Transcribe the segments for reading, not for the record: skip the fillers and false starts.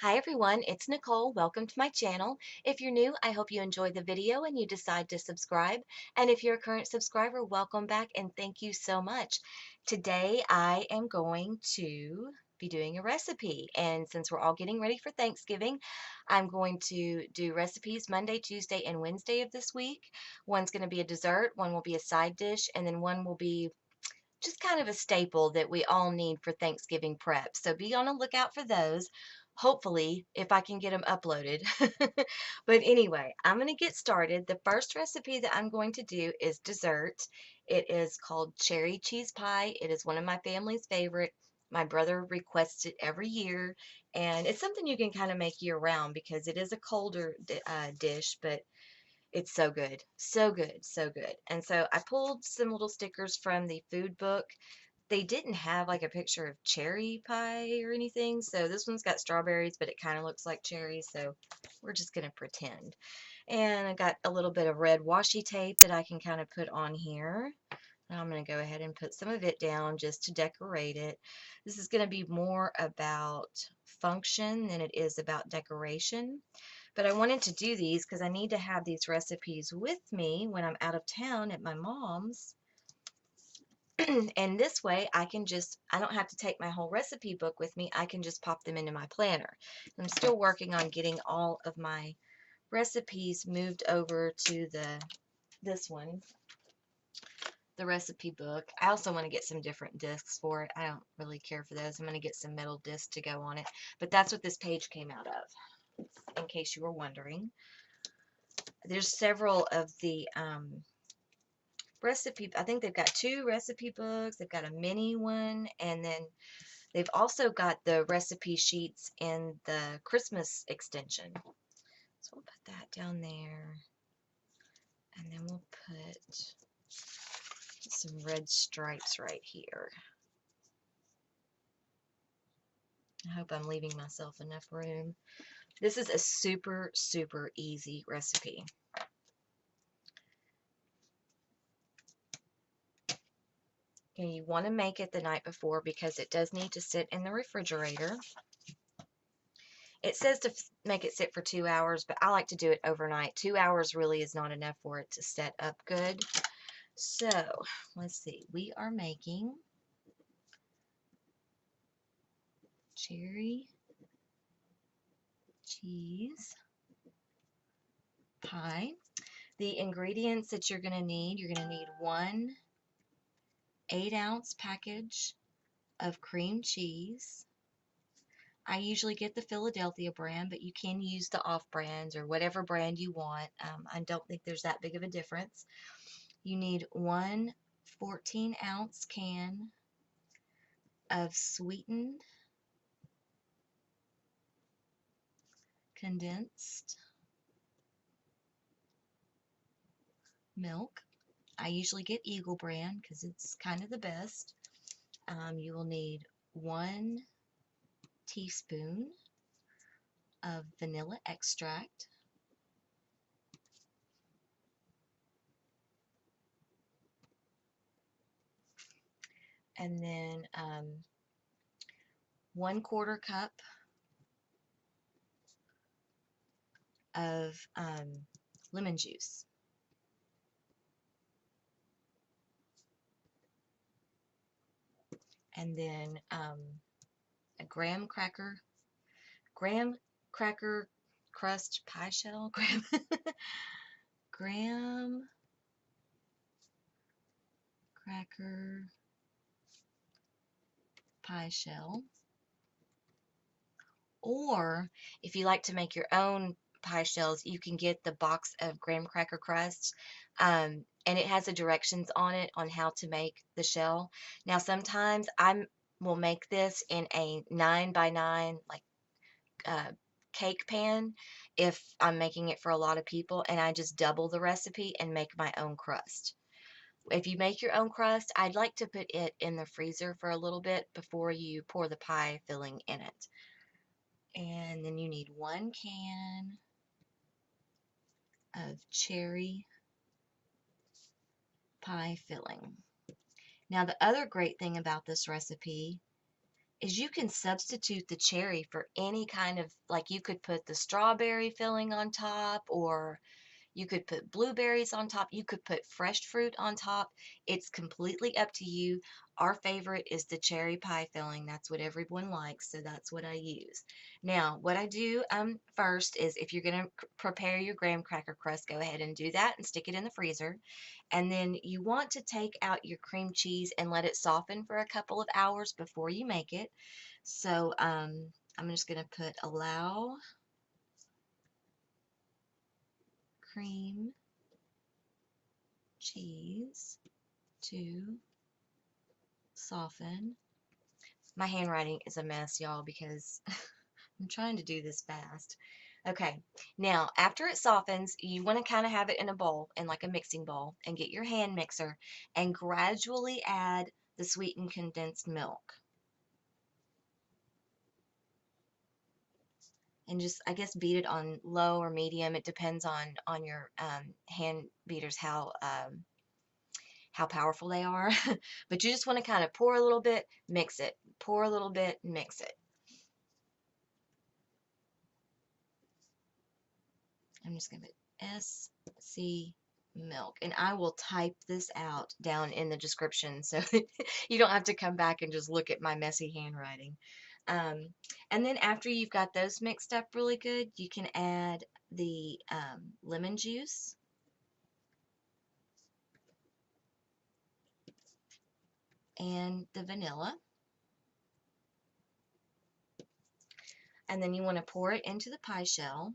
Hi everyone, it's Nicole. Welcome to my channel. If you're new, I hope you enjoyed the video and you decide to subscribe. And if you're a current subscriber, welcome back and thank you so much. Today I am going to be doing a recipe. And since we're all getting ready for Thanksgiving, I'm going to do recipes Monday, Tuesday, and Wednesday of this week. One's going to be a dessert, one will be a side dish, and then one will be just kind of a staple that we all need for Thanksgiving prep. So be on the lookout for those. Hopefully, if I can get them uploaded. But anyway, I'm going to get started. The first recipe that I'm going to do is dessert. It is called cherry cheese pie. It is one of my family's favorite. My brother requests it every year, and it's something you can kind of make year round because it is a colder dish, but it's so good, so good, so good. And so I pulled some little stickers from the food book. They didn't have like a picture of cherry pie or anything, so this one's got strawberries, but it kind of looks like cherries, so we're just going to pretend. And I got a little bit of red washi tape that I can kind of put on here. And I'm going to go ahead and put some of it down just to decorate it. This is going to be more about function than it is about decoration. But I wanted to do these because I need to have these recipes with me when I'm out of town at my mom's. And this way I don't have to take my whole recipe book with me. I can just pop them into my planner. I'm still working on getting all of my recipes moved over to this one, the recipe book. I also want to get some different discs for it. I don't really care for those. I'm going to get some metal discs to go on it. But that's what this page came out of, in case you were wondering. There's several of the recipe. I think they've got two recipe books. They've got a mini one, and then they've also got the recipe sheets in the Christmas extension. So we'll put that down there, and then we'll put some red stripes right here. I hope I'm leaving myself enough room. This is a super, super easy recipe. Okay, you want to make it the night before because it does need to sit in the refrigerator. It says to make it sit for 2 hours, but I like to do it overnight. 2 hours really is not enough for it to set up good. So, let's see. We are making cherry cheese pie. The ingredients that you're going to need one 8-ounce package of cream cheese. I usually get the Philadelphia brand, but you can use the off brands or whatever brand you want. I don't think there's that big of a difference. You need one 14-ounce can of sweetened condensed milk. I usually get Eagle brand because it's kind of the best. You will need 1 teaspoon of vanilla extract, and then 1/4 cup of lemon juice. And then a Graham Cracker Crust pie shell. Graham Cracker pie shell. Or if you like to make your own pie shells, you can get the box of Graham Cracker Crust, and it has the directions on it on how to make the shell. Now, sometimes I will make this in a 9x9 like cake pan if I'm making it for a lot of people, and I just double the recipe and make my own crust. If you make your own crust, I'd like to put it in the freezer for a little bit before you pour the pie filling in it. And then you need 1 can of cherry pie filling. Now, the other great thing about this recipe is you can substitute the cherry for any kind of, like you could put the strawberry filling on top, or you could put blueberries on top. You could put fresh fruit on top. It's completely up to you. Our favorite is the cherry pie filling. That's what everyone likes, so that's what I use. Now, what I do first is, if you're going to prepare your graham cracker crust, go ahead and do that and stick it in the freezer. And then you want to take out your cream cheese and let it soften for a couple of hours before you make it. So I'm just going to put allow cream cheese to soften. My handwriting is a mess, y'all, because I'm trying to do this fast. Okay, now after it softens, you want to kind of have it in a bowl, in like a mixing bowl, and get your hand mixer and gradually add the sweetened condensed milk. And just, I guess, beat it on low or medium. It depends on your hand beaters, how powerful they are. But you just want to kind of pour a little bit, mix it. Pour a little bit, mix it. I'm just going to put SC milk. And I will type this out down in the description so you don't have to come back and just look at my messy handwriting. And then after you've got those mixed up really good, you can add the lemon juice. And the vanilla. And then you want to pour it into the pie shell.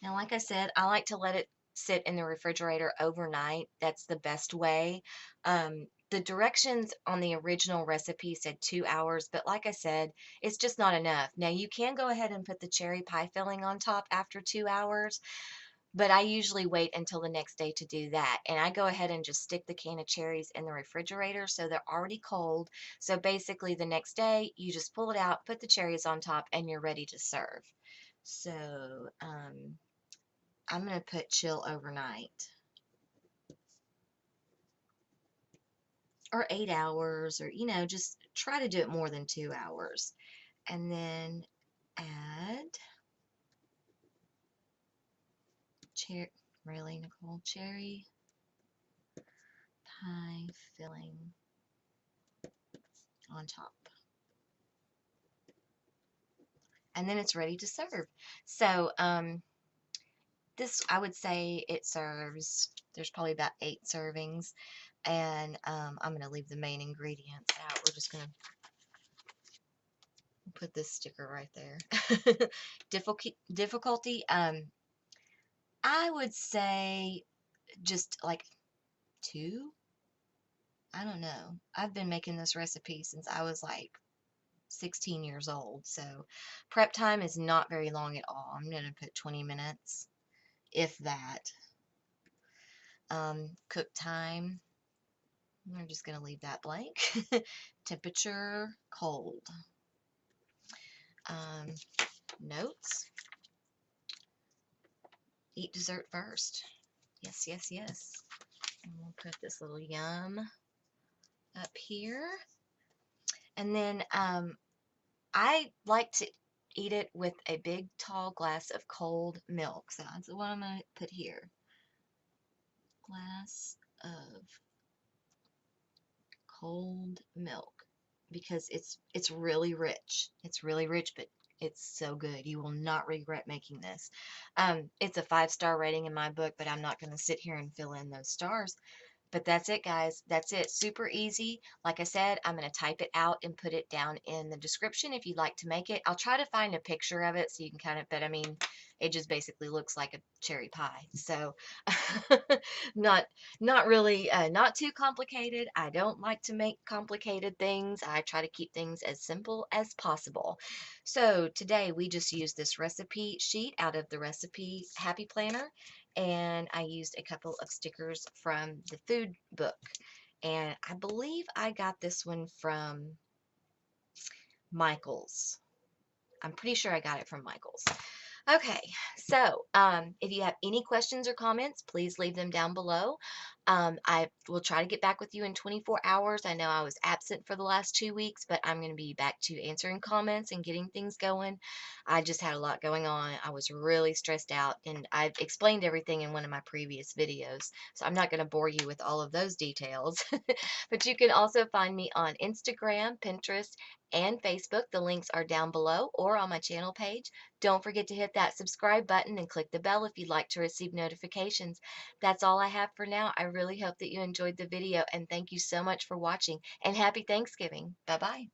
Now, like I said, I like to let it sit in the refrigerator overnight. That's the best way. The directions on the original recipe said 2 hours, but like I said, it's just not enough. Now, you can go ahead and put the cherry pie filling on top after 2 hours, but I usually wait until the next day to do that. And I go ahead and just stick the can of cherries in the refrigerator so they're already cold. So basically, the next day, you just pull it out, put the cherries on top, and you're ready to serve. So, I'm going to put chill overnight, or 8 hours, or, just try to do it more than 2 hours. And then add really, Nicole, cherry pie filling on top. And then it's ready to serve. So, this, I would say it serves, there's probably about 8 servings. And I'm going to leave the main ingredients out. We're just going to put this sticker right there. Difficulty, I would say just like 2. I don't know. I've been making this recipe since I was like 16 years old. So prep time is not very long at all. I'm going to put 20 minutes, if that. Cook time, I'm just going to leave that blank. Temperature, cold. Notes. Eat dessert first. Yes, yes, yes. And we'll put this little yum up here. And then I like to eat it with a big tall glass of cold milk. So that's what I'm going to put here. Glass of cold milk, because it's really rich. It's really rich, but it's so good. You will not regret making this. It's a 5-star rating in my book, but I'm not going to sit here and fill in those stars. But that's it, guys. That's it. Super easy. Like I said, I'm going to type it out and put it down in the description if you'd like to make it. I'll try to find a picture of it so you can kind of, but I mean, it just basically looks like a cherry pie. So not really, not too complicated. I don't like to make complicated things. I try to keep things as simple as possible. So today we just used this recipe sheet out of the recipe Happy Planner, and I used a couple of stickers from the food book. And I believe I got this one from Michael's. I'm pretty sure I got it from Michael's. Okay, so if you have any questions or comments, please leave them down below. I will try to get back with you in 24 hours. I know I was absent for the last 2 weeks, but I'm going to be back to answering comments and getting things going. I just had a lot going on. I was really stressed out, and I've explained everything in one of my previous videos, so I'm not going to bore you with all of those details. But you can also find me on Instagram, Pinterest, and Facebook. The links are down below or on my channel page. Don't forget to hit that subscribe button and click the bell if you'd like to receive notifications. That's all I have for now. I really hope that you enjoyed the video and thank you so much for watching and happy Thanksgiving. Bye bye.